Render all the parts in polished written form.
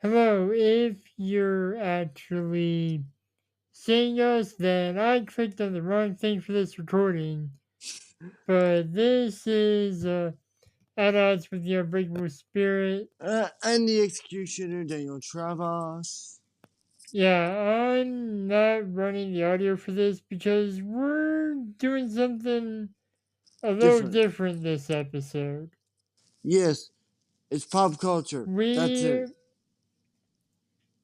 Hello, if you're actually seeing us, then I clicked on the wrong thing for this recording. But this is at odds with the Unbreakable Spirit. And the executioner, Daniel Travas. Yeah, I'm not running the audio for this because we're doing something a little Different. different this episode. Yes, it's pop culture. That's We, it.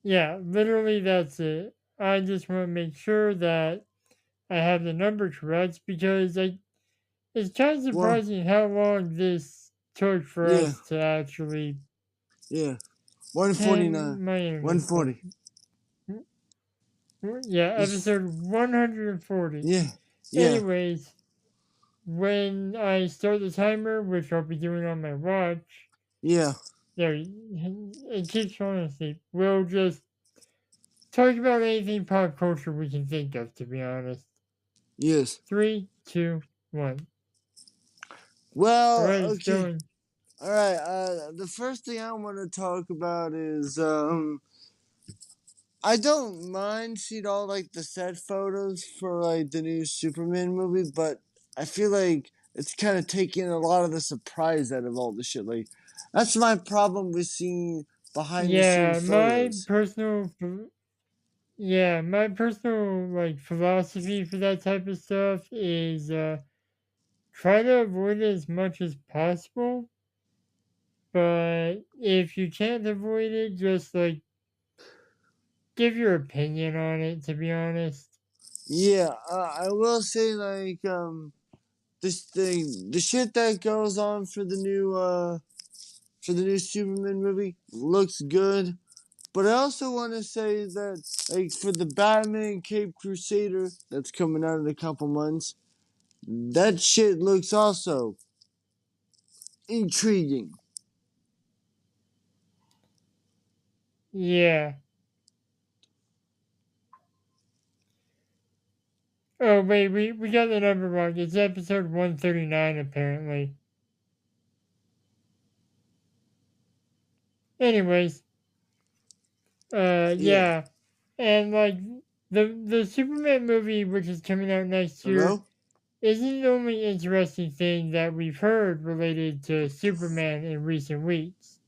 yeah, literally that's it. I just want to make sure that I have the number correct because it's kind of Well, surprising how long this took for yeah, us to actually. yeah. 149. And my internet's 140. going. Yeah, It's, episode 140. yeah, yeah, Anyways, when I start the timer, which I'll be doing on my watch, yeah, there, it keeps falling asleep. We'll just talk about anything pop culture we can think of, to be honest. yes. Three, two, one. All Well, right, it's okay. going. Alright, the first thing I want to talk about is, I don't mind seeing all like the set photos for like the new Superman movie, but I feel like it's kind of taking a lot of the surprise out of all the shit. Like that's my problem with seeing behind the Yeah, scenes photos. my personal like philosophy for that type of stuff is try to avoid it as much as possible. But if you can't avoid it, just like give your opinion on it. To be honest, Yeah, I will say like this thing, the shit that goes on for the new Superman movie looks good. But I also want to say that, like, for the Batman Cape Crusader that's coming out in a couple months, that shit looks also intriguing. yeah. Oh wait, we got the number wrong. It's episode 139 apparently. Anyways, Yeah. yeah, and like the Superman movie, which is coming out next year, Hello? isn't the only interesting thing that we've heard related to Superman in recent weeks.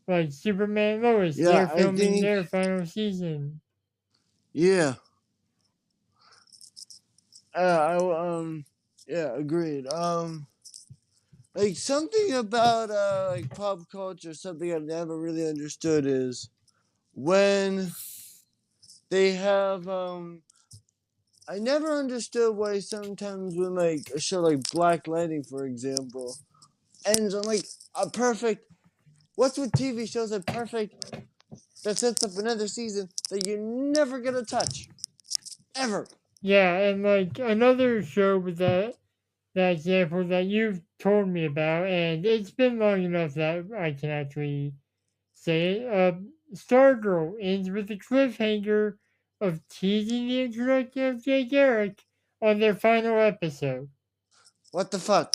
Like Superman and Lois, Yeah, they're I filming think. their final season. Yeah. Yeah, agreed. Like something about like pop culture, something I've never really understood is when they have I never understood why sometimes when like a show like Black Lightning, for example, ends on like a perfect. What's with TV shows that sets up another season that you're never gonna touch ever? Yeah, and like another show with that example that you've told me about, and it's been long enough that I can actually say it. Stargirl ends with a cliffhanger of teasing the introduction of Jay Garrick on their final episode. What the fuck?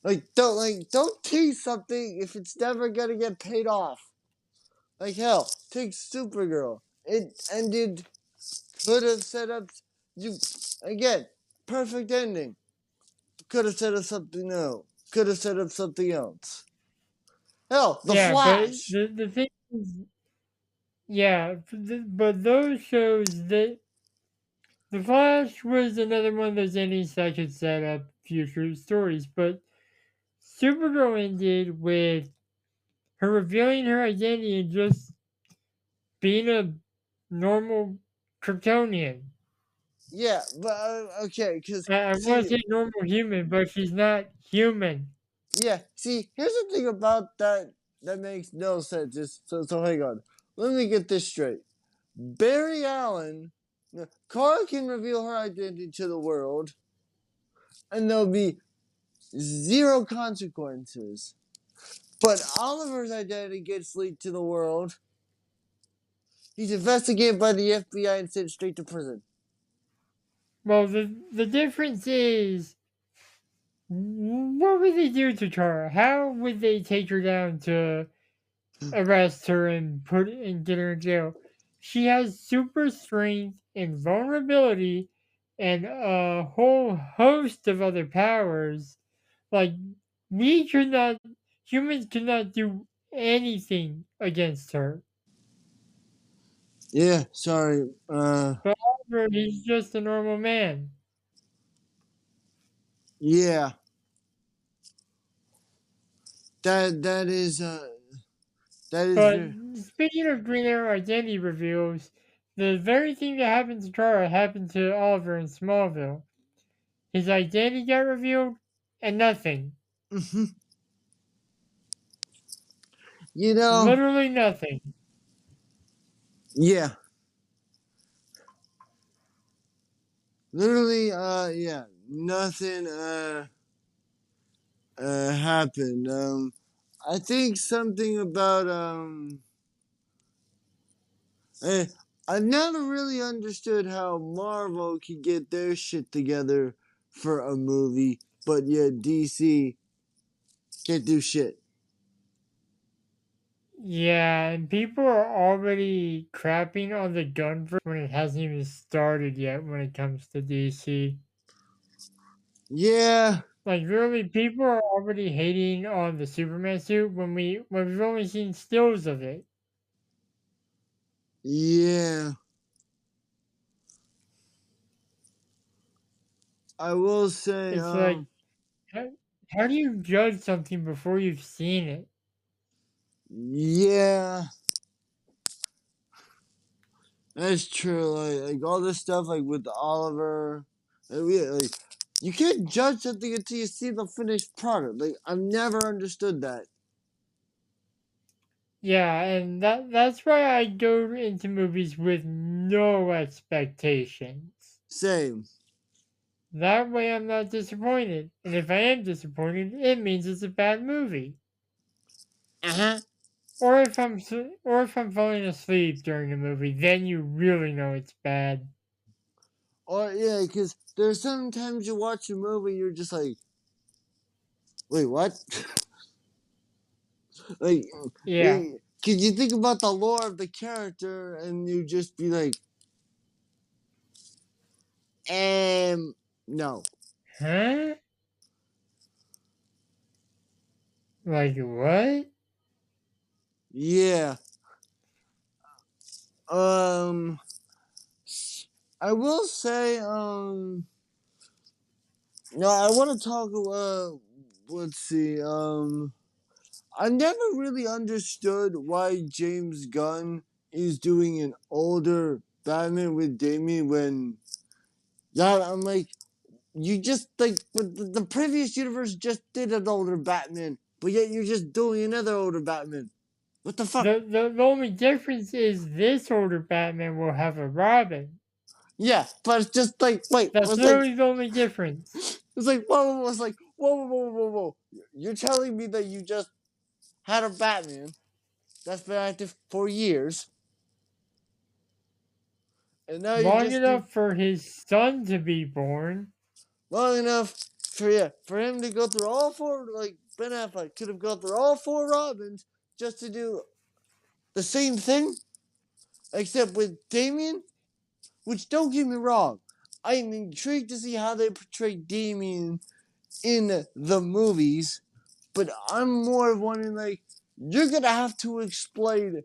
Like don't tease something if it's never gonna get paid off. Like hell, take Supergirl. It ended. Could have set up you again. Perfect ending. Could have set up something else. Could have set up something else. Hell, The Yeah, but Flash. the thing is, yeah, but those shows that the Flash was another one of those endings that could set up future stories, but Supergirl ended with her revealing her identity and just being a normal Kryptonian. Yeah, but okay, because I want to see, say normal human, but she's not human. yeah, see, here's the thing about that makes no sense. So hang on. Let me get this straight. Barry Allen, Kara can reveal her identity to the world, and there'll be zero consequences. But Oliver's identity gets leaked to the world. He's investigated by the FBI and sent straight to prison. Well, the difference is, what would they do to Tara? How would they take her down to arrest her and put and get her in jail. She has super strength and vulnerability and a whole host of other powers. Like we could not humans could not do anything against her. Yeah, sorry. But Oliver, he's just a normal man. Yeah, that is that is But very. speaking of Green Arrow identity reveals, the very thing that happened to Tara happened to Oliver in Smallville. His identity got revealed, and nothing. You know, Literally nothing. yeah, literally, yeah, nothing, happened. I think something about, eh, I never really understood how Marvel could get their shit together for a movie, but yet DC can't do shit. Yeah, and people are already crapping on the gunverse when it hasn't even started yet when it comes to DC. Yeah, Like really, people are already hating on the Superman suit when we've only seen stills of it. yeah. I will say, It's like how, how do you judge something before you've seen it? yeah, that's true. Like all this stuff, like with Oliver, yeah, like you can't judge something until you see the finished product. Like I've never understood that. Yeah, and that's why I go into movies with no expectations. Same. That way I'm not disappointed. And if I am disappointed, it means it's a bad movie. Uh huh. Or if I'm falling asleep during the movie, then you really know it's bad. Or yeah, because there's sometimes you watch a movie, you're just like, wait, what? like, Yeah. because you think about the lore of the character, and you just be like, no. Huh? Like what? Yeah. Um. I will say, no, I want to talk. Let's see. I never really understood why James Gunn is doing an older Batman with Damian when, yeah, I'm like, you just like the previous universe just did an older Batman, but yet you're just doing another older Batman. What the fuck? The only difference is this older Batman will have a Robin. Yeah, but it's just like, wait, That's it's like, literally the only difference. it's like, whoa, it's like, whoa. You're telling me that you just had a Batman that's been active for years, and now you Long just do enough for his son to be born. long enough for yeah for him to go through all four. Like Ben Affleck could have gone through all four Robins just to do the same thing, except with Damien. Which don't get me wrong, I am intrigued to see how they portray Damien in the movies, but I'm more of wondering like you're gonna have to explain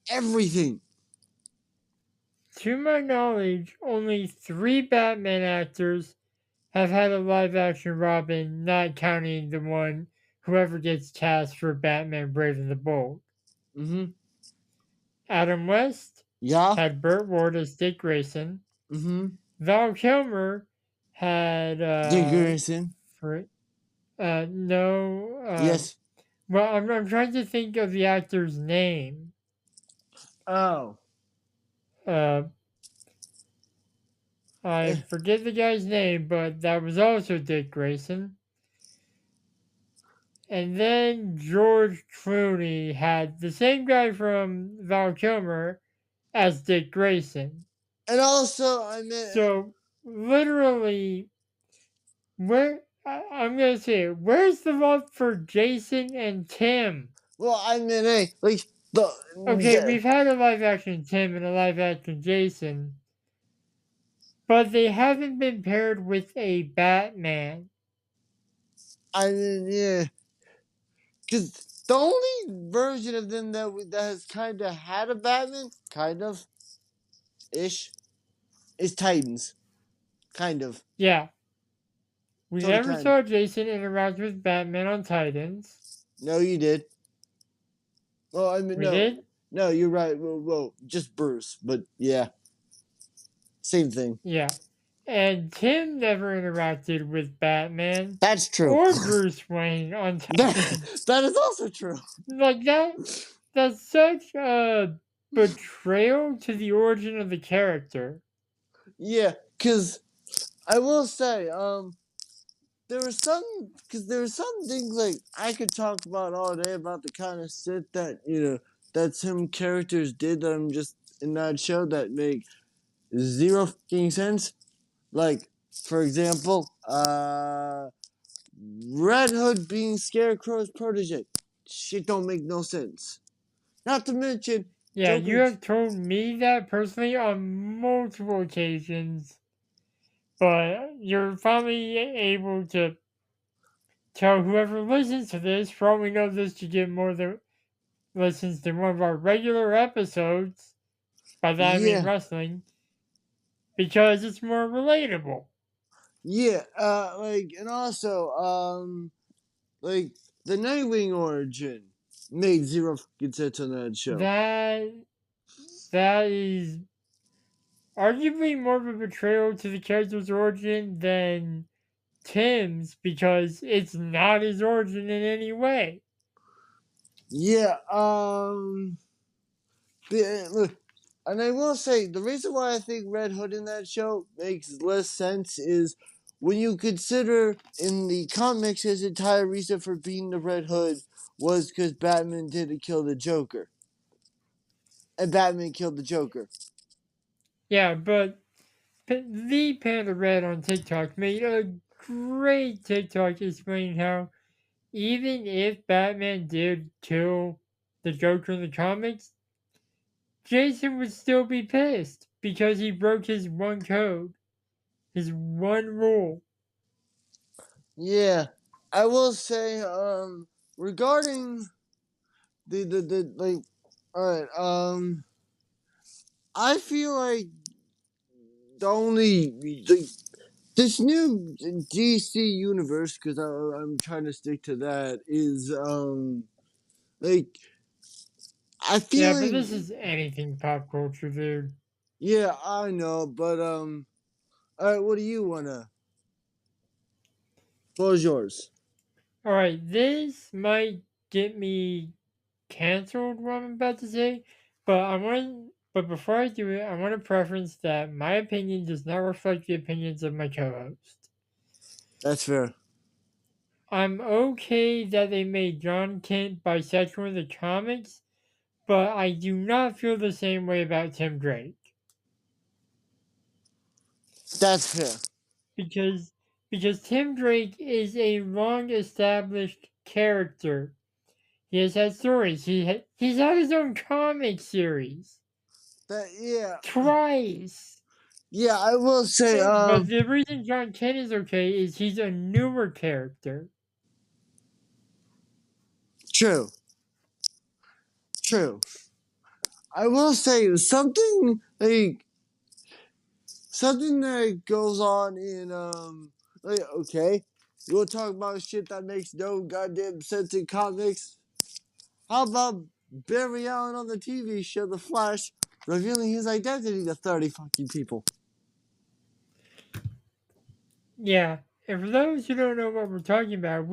everything. To my knowledge, only 3 Batman actors have had a live action Robin, not counting the one whoever gets cast for Batman Brave and the Bold. Mm-hmm. Adam West Yeah. had Burt Ward as Dick Grayson. Mm-hmm. Val Kilmer had Dick Grayson. for no Yes. well I'm trying to think of the actor's name. Oh. Uh, I Eh, forget the guy's name, but that was also Dick Grayson. And then George Clooney had the same guy from Val Kilmer as Dick Grayson. and also, I meant So literally, I'm gonna say, where's the love for Jason and Tim? Well, I mean, hey, like Okay, the we've had a live action Tim and a live action Jason, but they haven't been paired with a Batman. I mean, yeah, because the only version of them that has kind of had a Batman, kind of ish, is Titans. Kind of. Yeah, we It's only never kind of. saw Jason interact with Batman on Titans. No, you did. Well, I mean, We no, did? no, you're right. Well, just Bruce, but yeah, same thing. Yeah. And Tim never interacted with Batman That's true. or Bruce Wayne on That Titans. that is also true. Like that's such a betrayal to the origin of the character. Yeah, because I will say, there were some things like I could talk about all day about the kind of shit that that some characters did that I'm just in that show that make zero fucking sense. Like, for example, Red Hood being Scarecrow's protege. Shit don't make no sense. Not to mention Yeah, you Joker. have told me that personally on multiple occasions, but you're finally able to tell whoever listens to this. For all we know, this should get more than listens to one of our regular episodes. By that I mean Yeah, wrestling, because it's more relatable. yeah. And also, like the Nightwing origin made zero fucking sense on that show. That that is arguably more of a betrayal to the character's origin than Tim's because it's not his origin in any way. Yeah, look, and I will say the reason why I think Red Hood in that show makes less sense is when you consider in the comics his entire reason for being the Red Hood was because Batman didn't kill the Joker, and Batman killed the Joker. Yeah, but the Panda Red on TikTok made a great TikTok explaining how even if Batman did kill the Joker in the comics, Jason would still be pissed because he broke his one code, his one rule. Yeah, I will say regarding the like, all right, I feel like the only like, this new DC universe, because I'm trying to stick to that, is like I feel Yeah, but like this is anything pop culture, dude. yeah, I know, but all right, what do you wanna? What was yours? All right, this might get me canceled. What I'm about to say, but I want. But before I do it, I want to preference that my opinion does not reflect the opinions of my co-host. That's fair. I'm okay that they made John Kent bisexual in the comics, but I do not feel the same way about Tim Drake That's fair. because Tim Drake is a long established character. He has had stories. He's had his own comic series That yeah, twice. yeah. I will say But the reason John Kent is okay is he's a newer character. true, true. I will say something that goes on in like, okay, you want to talk about shit that makes no goddamn sense in comics? How about Barry Allen on the TV show The Flash revealing his identity to 30 fucking people? Yeah, and for those who don't know what we're talking about,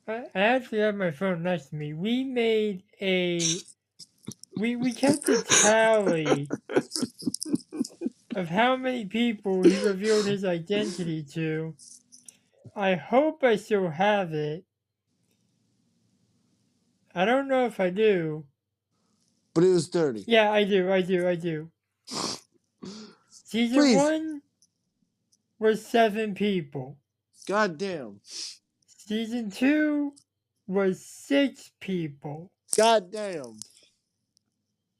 I actually have my phone next to me. We made a we kept a tally of how many people he revealed his identity to. I hope I still have it. I don't know if I do. But it was 30. Yeah, I do. Season Please, 1 was 7 people. goddamn. Season 2 was 6 people. God damn.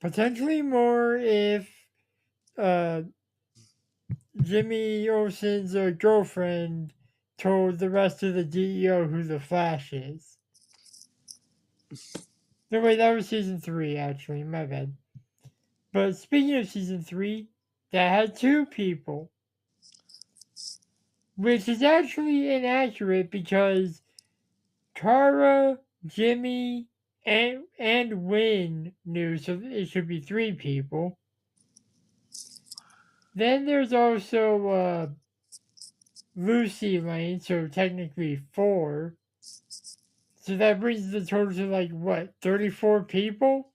Potentially more if uh, Jimmy Olsen's girlfriend told the rest of the DEO who the Flash is. No, wait, that was season 3, actually. My bad. But speaking of season 3, that had 2 people. Which is actually inaccurate because Kara, Jimmy, and Win knew, so it should be 3 people. Then there's also Lucy Lane, so technically 4. So that brings the total to like what, 34 people?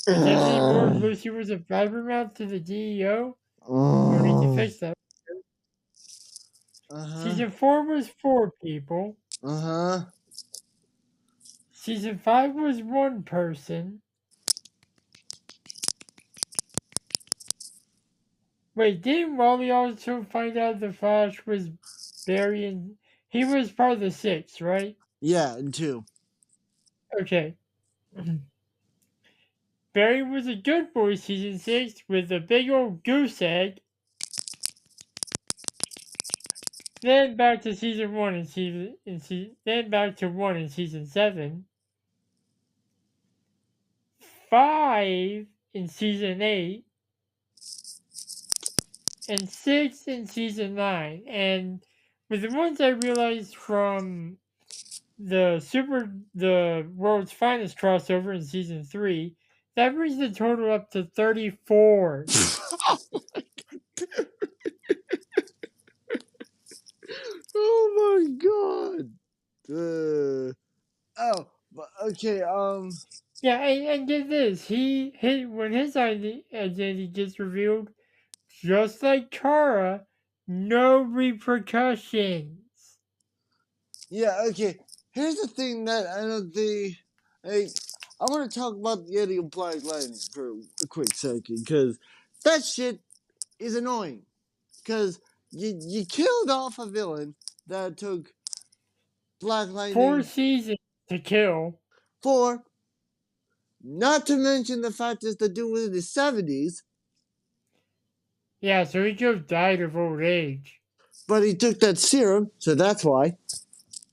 Potentially more if Lucy was a blabbermouth to the DEO. We'll need to fix that. Uh-huh. Season 4 was 4 people. Uh-huh. Season 5 was 1 person. Wait, didn't Wally also find out the Flash was burying? He was part of the 6, right? Yeah, and 2. Okay. Barry was a good boy season 6 with a big old goose egg. Then back to season 1 then back to 1 in season 7. 5 in season 8. And 6 in season 9. And with the ones I realized from the world's finest crossover in season 3, that brings the total up to 34. Oh my god. Oh, but okay, Yeah, and get this, when his identity gets revealed, just like Kara, no repercussions. yeah, okay. Here's the thing that I know like, I want to talk about the Eddie of Black Lightning for a quick second, because that shit is annoying. Because you killed off a villain that took Black 4 Lightning seasons to kill. for, not to mention the fact that the dude was in his 70s, Yeah, so he just died of old age. but he took that serum, so that's why.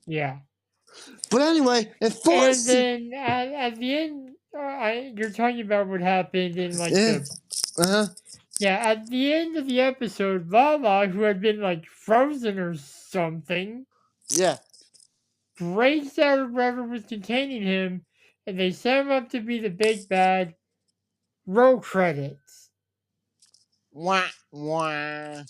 Yeah. But anyway, in And force. then at the end, you're talking about what happened in like Yeah. the. Uh-huh. Yeah, at the end of the episode, Lala, who had been like frozen or something, Yeah. breaks out of whatever was containing him, and they set him up to be the big bad. Roll credits. Wah, wah.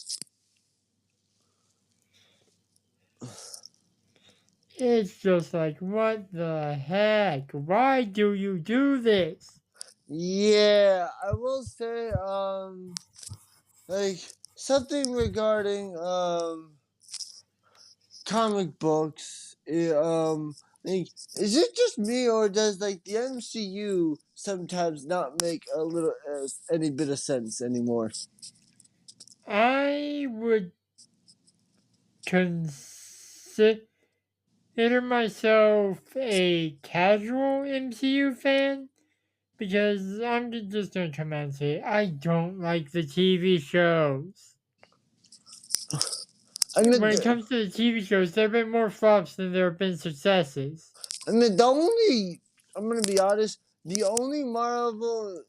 It's just like, what the heck? Why do you do this? Yeah, I will say, like, something regarding, comic books. Like, is it just me, or does, like, the MCU sometimes not make a little, any bit of sense anymore? I would consider myself a casual MCU fan because I'm just gonna come out and say I don't like the TV shows. I mean, When it comes to the TV shows, there have been more flops than there have been successes. the only, I'm gonna be honest, the only Marvel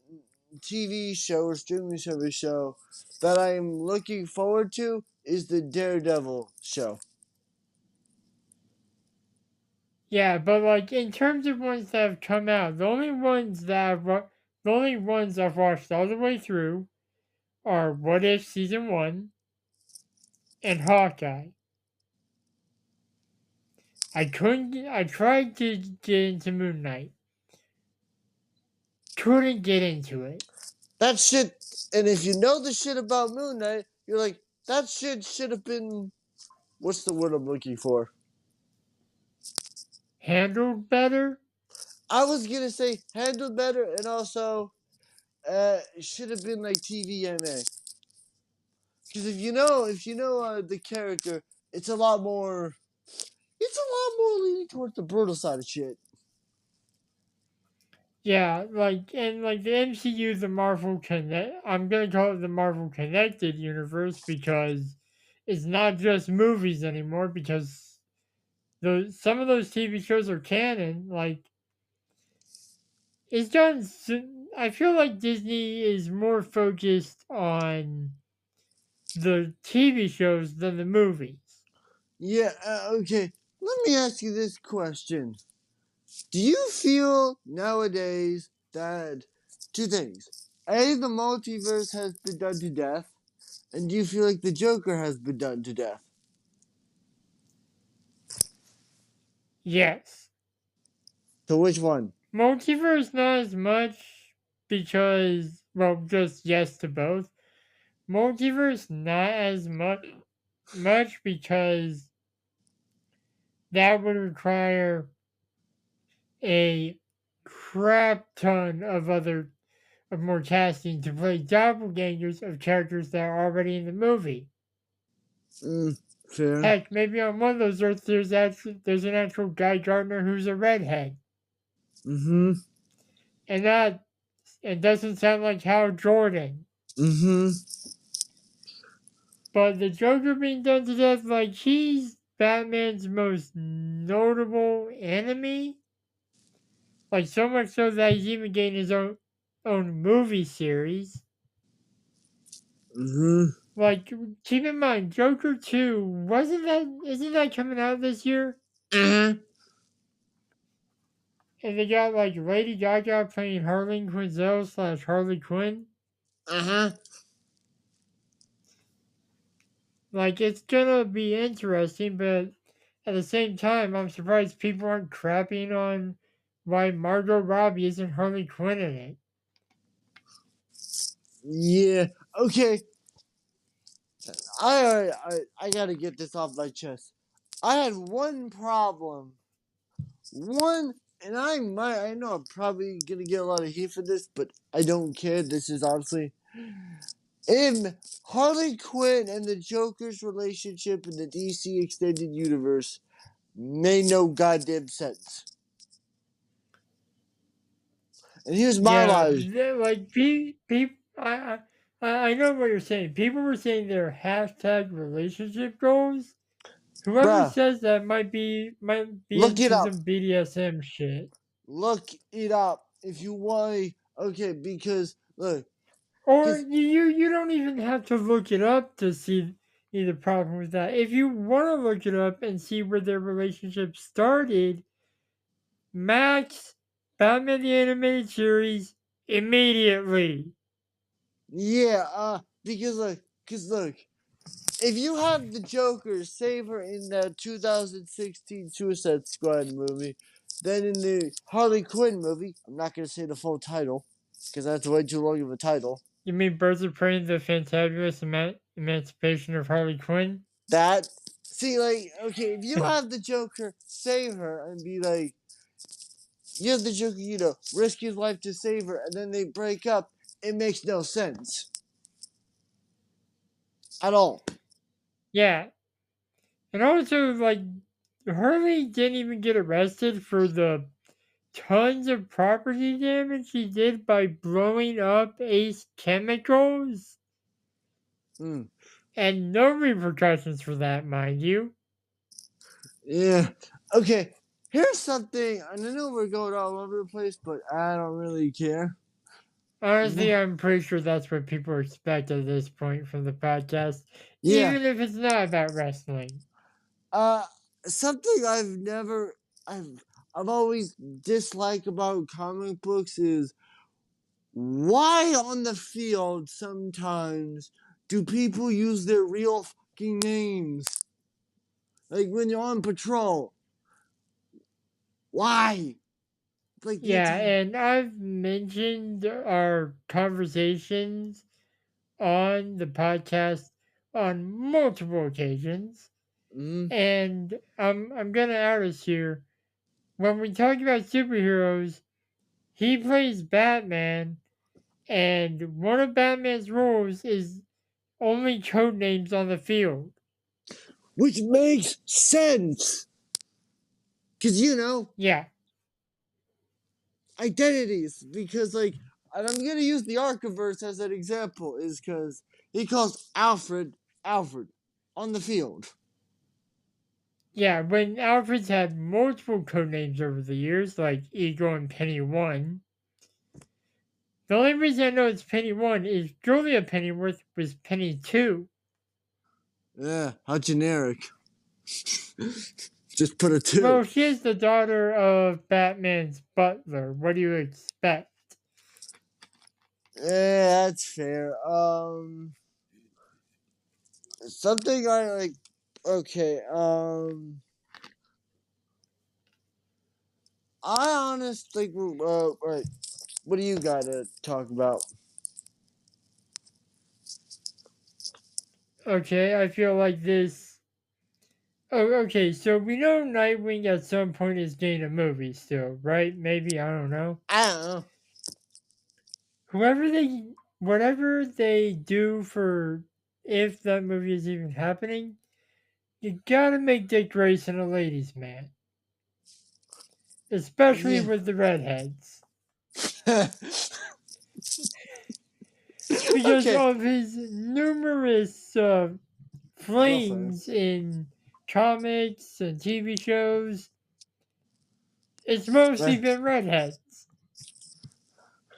TV show or streaming service show that I'm looking forward to is the Daredevil show. Yeah, but like in terms of ones that have come out, the only ones I've watched all the way through are What If season 1 and Hawkeye. I couldn't. I tried to get into Moon Knight. Couldn't get into it. That shit, and if you know the shit about Moon Knight, you're like, that shit should have been, what's the word I'm looking for? Handled better. I was gonna say handled better, and also, it should have been like TVMA. Because if you know the character, it's a lot more leaning towards the brutal side of shit. Yeah, like and like the MCU, the Marvel Connect. I'm gonna call it the Marvel Connected Universe because it's not just movies anymore. Because those some of those TV shows are canon. Like it's done. I feel like Disney is more focused on the TV shows than the movies. Yeah, okay. Let me ask you this question. Do you feel nowadays that two things? A, the multiverse has been done to death, and do you feel like the Joker has been done to death? Yes, So which one? multiverse not as much because well, just yes to both. Multiverse not as much because that would require a crap ton of more casting to play doppelgangers of characters that are already in the movie. Mm, fair. Heck, maybe on one of those Earths there's an actual Guy Gardner who's a redhead, Mm-hmm. and that it doesn't sound like Hal Jordan. Mm-hmm. But the Joker being done to death, like he's Batman's most notable enemy. Like so much so that he's even getting his own movie series. Mm-hmm. Like keep in mind, Joker 2, isn't that coming out this year? Uh-huh. And they got like Lady Gaga playing Harley Quinzel slash Harley Quinn. Uh-huh. Like it's gonna be interesting, but at the same time, I'm surprised people aren't crapping on why Margot Robbie isn't Harley Quinn in it. Yeah. Okay. I gotta get this off my chest. I had one problem. One, and I know I'm probably gonna get a lot of heat for this, but I don't care. This is honestly in Harley Quinn and the Joker's relationship in the DC extended universe made no goddamn sense. And here's my Yeah, logic, like people, I know what you're saying. People were saying their hashtag relationship goals. Whoever bruh. says that might be Look it into up. some BDSM shit. Look it up if you want. Okay, because look, Or because you don't even have to look it up to see the problem with that. If you want to look it up and see where their relationship started, Max, Batman the Animated Series, immediately. yeah, because look, if you have the Joker save her in the 2016 Suicide Squad movie, then in the Harley Quinn movie, I'm not gonna say the full title because that's way too long of a title. You mean Birds of Prey, the fantabulous emancipation of Harley Quinn? That see, like, okay, if you have the Joker save her and be like, you have the Joker, risk his life to save her, and then they break up, it makes no sense at all. Yeah. And also, like, Harley didn't even get arrested for the tons of property damage he did by blowing up Ace Chemicals, Hmm. and no repercussions for that, mind you. Yeah. Okay. Here's something, and I know we're going all over the place, but I don't really care. Honestly, I'm pretty sure that's what people expect at this point from the podcast, Yeah. even if it's not about wrestling. Uh, something I've, I've always disliked about comic books is why on the field sometimes do people use their real fucking names? Like when you're on patrol. Why? Like the Yeah, entire. and I've mentioned our conversations on the podcast on multiple occasions, Mm, and I'm gonna out us here. When we talk about superheroes, he plays Batman, and one of Batman's rules is only code names on the field. which makes sense. Cause Yeah, identities because like, and I'm gonna use the Archiverse as an example, is because he calls Alfred Alfred on the field. Yeah, when Alfred's had multiple code names over the years, like Eagle and Penny One. The only reason I know it's Penny One is Julia Pennyworth was Penny Two. Yeah, how generic. Just put a two. Well, she is the daughter of Batman's butler. What do you expect? Yeah, that's fair. Something I like. Okay. I honestly. Right. What do you got to talk about? Okay, I feel like this. Oh, okay, so we know Nightwing at some point is getting a movie still, right? Maybe, I don't know. I don't know. Whoever they, whatever they do for, if that movie is even happening, you gotta make Dick Grayson a ladies' man. Especially Yeah. with the redheads. Because Okay. of his numerous flings Girlfriends. in comics and TV shows, it's mostly Right. been redheads.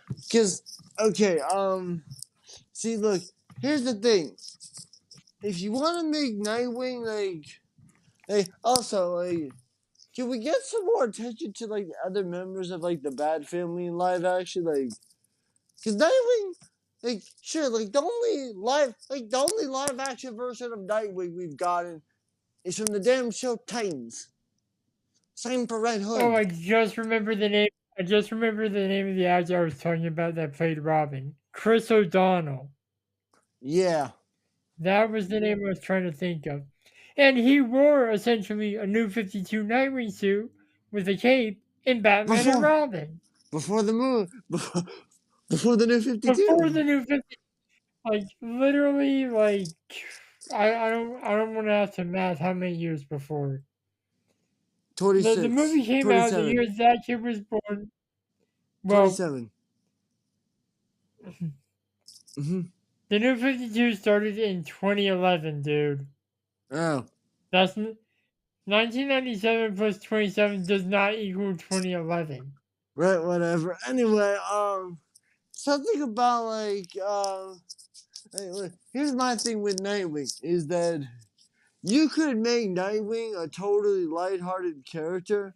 Because, okay, see, look, here's the thing. If you want to make Nightwing, also, can we get some more attention to, like, the other members of, like, the Bat family in live action? Like, because Nightwing, like, sure, the only live action version of Nightwing we've gotten is from the damn show Titans. Same for Red Oh, Hood. I just remember the name. I just remember the name of the actor I was talking about that played Robin. Chris O'Donnell. Yeah. That was the name I was trying to think of. And he wore essentially a new 52 Nightwing suit with a cape in Batman and Before, Robin. before the moon, before the new Before 52. the new 50, like literally, like I don't want to have to math how many years before. The 26, movie came out the 27, year that kid was born. Well, 27. Mm-hmm. the new 52 started in 2011, dude. Oh, That's 1997 plus 27 does not equal 2011. right, whatever. Anyway, something about look, here's my thing with Nightwing is that you could make Nightwing a totally lighthearted character,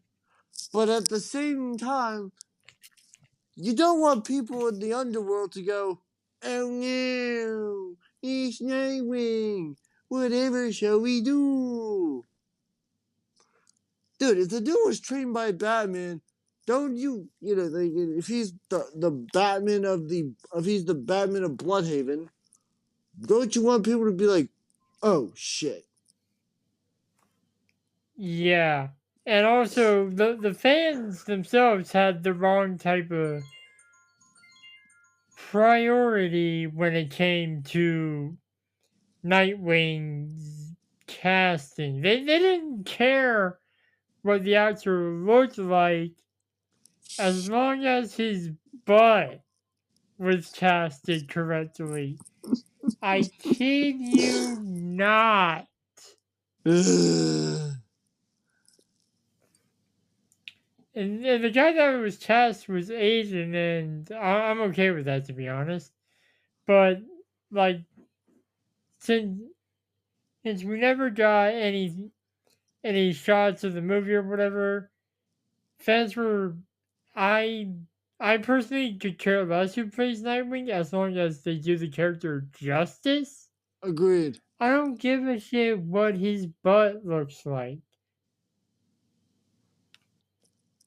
but at the same time, you don't want people in the underworld to go, oh no, it's Nightwing. Whatever shall we do? Dude, if the dude was trained by Batman, don't like, if he's the Batman of the if he's the Batman of Bloodhaven, don't you want people to be like, oh shit? Yeah. And also the fans themselves had the wrong type of priority when it came to Nightwing's casting. They didn't care what the actor looked like as long as his butt was casted correctly. I kid you not. And the guy that was cast was Asian, and I'm okay with that, to be honest. But, like, since, since we never got any shots of the movie or whatever, fans were. I I personally could care less who plays Nightwing as long as they do the character justice. Agreed. I don't give a shit what his butt looks like.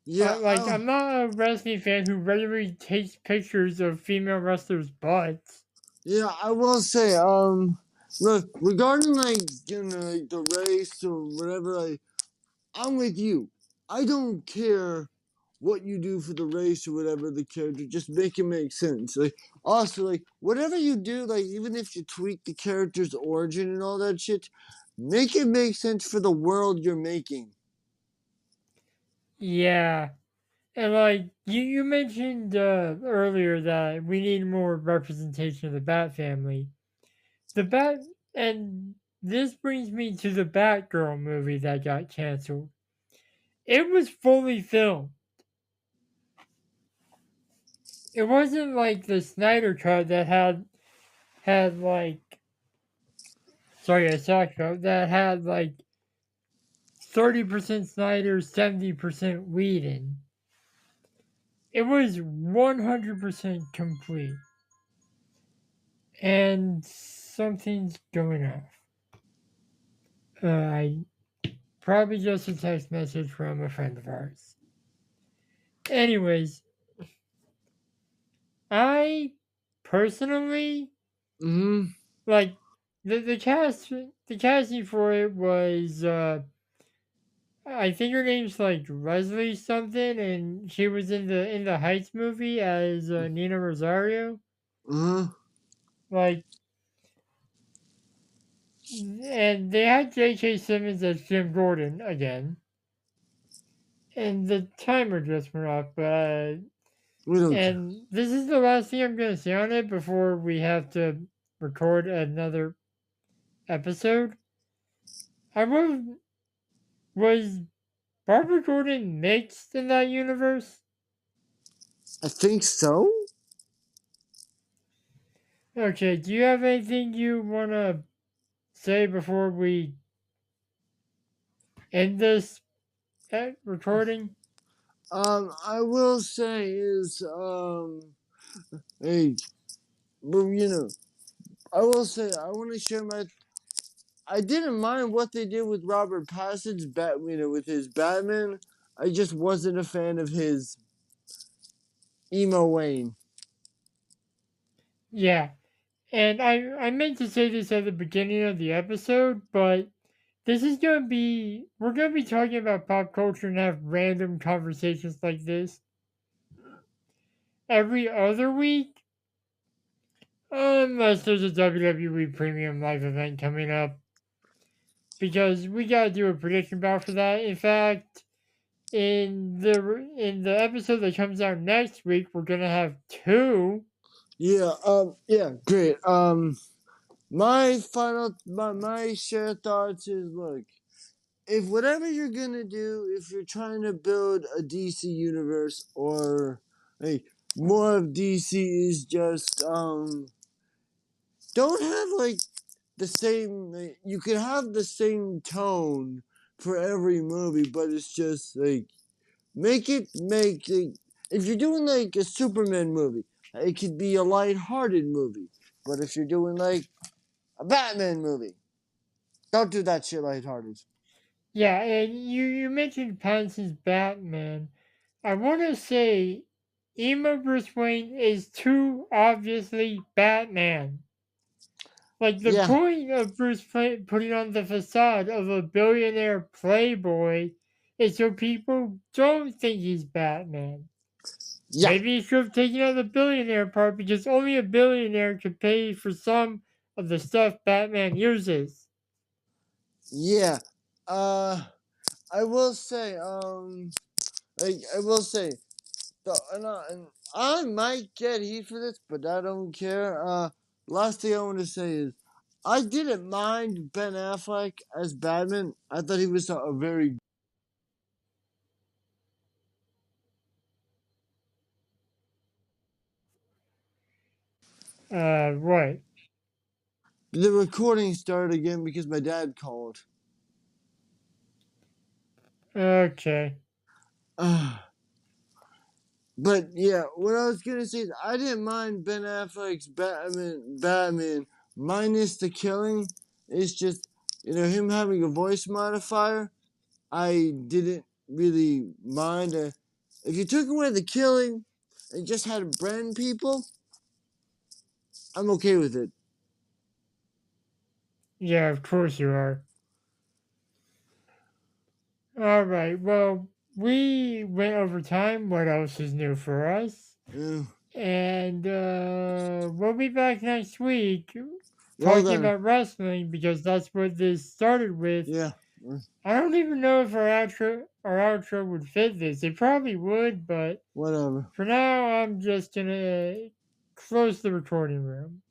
Yeah. Like, I'm not a wrestling fan who regularly takes pictures of female wrestlers' butts. Yeah. I will say. Look, regarding like the race or whatever, I'm with you. I don't care what you do for the race or whatever the character, just make it make sense. Like also like whatever you do, like even if you tweak the character's origin and all that shit, make it make sense for the world you're making. Yeah. And like you mentioned earlier that we need more representation of the Bat family. The Bat and this brings me to the Batgirl movie that got canceled. It was fully filmed. It wasn't like the Snyder cut that had like sorry, a Zack cut that had like 30% Snyder, 70% Whedon. It was 100% complete. And something's going off. I probably just a text message from a friend of ours. Anyways, I personally Mm-hmm. like the cast. The casting for it was I think her name's like Leslie something, and she was in the Heights movie as Nina Rosario. Uh-huh. Like, and they had J.K. Simmons as Jim Gordon again, and the timer just went off. But We don't care. and this is the last thing I'm gonna say on it before we have to record another episode. I was Barbara Gordon mixed in that universe? I think so. Okay, do you have anything you wanna say before we end this recording? I will say is hey, but I will say I want to share my. I didn't mind what they did with Robert Pattinson's with his Batman. I just wasn't a fan of his emo Wayne. Yeah, and I meant to say this at the beginning of the episode, but this is gonna be we're gonna be talking about pop culture and have random conversations like this every other week, unless there's a WWE Premium Live event coming up, because we gotta do a prediction bout for that. In fact, in the episode that comes out next week, we're gonna have two. Yeah. Yeah. Great. My share thoughts is look. If whatever you're gonna do, if you're trying to build a DC universe or like more of DC is just don't have like the same. You can have the same tone for every movie, but it's just like make if you're doing like a Superman movie, it could be a light-hearted movie. But if you're doing like a Batman movie, don't do that shit lighthearted. Yeah, and you mentioned Pattinson's Batman. I want to say, emo Bruce Wayne is too obviously Batman. Like the Yeah, point of putting on the facade of a billionaire playboy is so people don't think he's Batman. yeah, Maybe he should have taken out the billionaire part because only a billionaire could pay for some of the stuff Batman uses. yeah. Uh, I will say, I will say, and I might get heat for this, but I don't care. Last thing I want to say is, I didn't mind Ben Affleck as Batman. I thought he was a very. What? The recording started again because my dad called. Okay. But yeah, what I was gonna say is I didn't mind Ben Affleck's Batman minus the killing. It's just him having a voice modifier. I didn't really mind. If you took away the killing and just had brand people, I'm okay with it. Yeah, of course you are. All right. Well, we went over time. What else is new for us? Yeah. And we'll be back next week Well talking then, about wrestling because that's what this started with. yeah. I don't even know if our outro our outro would fit this. It probably would, but Whatever. for now, I'm just gonna close the recording room.